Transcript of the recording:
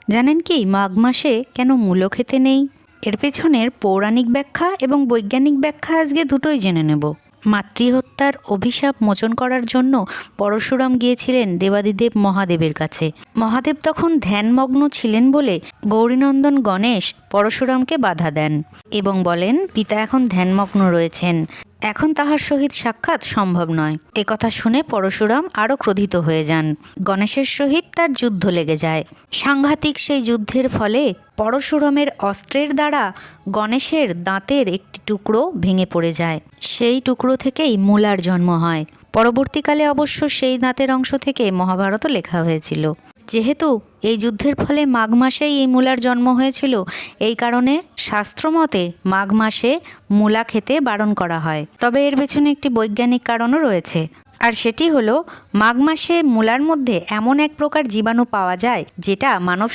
জানেন কি মাঘ মাসে কেন মূলো খেতে নেই? এর পেছনের পৌরাণিক ব্যাখ্যা এবং বৈজ্ঞানিক ব্যাখ্যা আজকে দুটোই জেনে নেব। মাতৃহত্যার অভিশাপ মোচন করার জন্য পরশুরাম গিয়েছিলেন দেবাদিদেব মহাদেবের কাছে। মহাদেব তখন ধ্যানমগ্ন ছিলেন বলে গৌরীনন্দন গণেশ পরশুরামকে বাধা দেন এবং বলেন, পিতা এখন ধ্যানমগ্ন রয়েছেন, এখন তাহার সহিত সাক্ষাৎ সম্ভব নয়। একথা শুনে পরশুরাম আরও ক্রোধিত হয়ে যান। গণেশের সহিত তার যুদ্ধ লেগে যায়। সাংঘাতিক সেই যুদ্ধের ফলে পরশুরামের অস্ত্রের দ্বারা গণেশের দাঁতের একটি টুকরো ভেঙে পড়ে যায়। সেই টুকরো থেকেই মূলার জন্ম হয়। পরবর্তীকালে অবশ্য সেই দাঁতের অংশ থেকে মহাভারতও লেখা হয়েছিল। যেহেতু এই যুদ্ধের ফলে মাঘ মাসেই এই মূলার জন্ম হয়েছিল, এই কারণে শাস্ত্রমতে মাঘ মাসে মূলা খেতে বারণ করা হয়। তবে এর পেছনে একটি বৈজ্ঞানিক কারণও রয়েছে, আর সেটি হলো মাঘ মাসে মূলার মধ্যে এমন এক প্রকার জীবাণু পাওয়া যায় যেটা মানব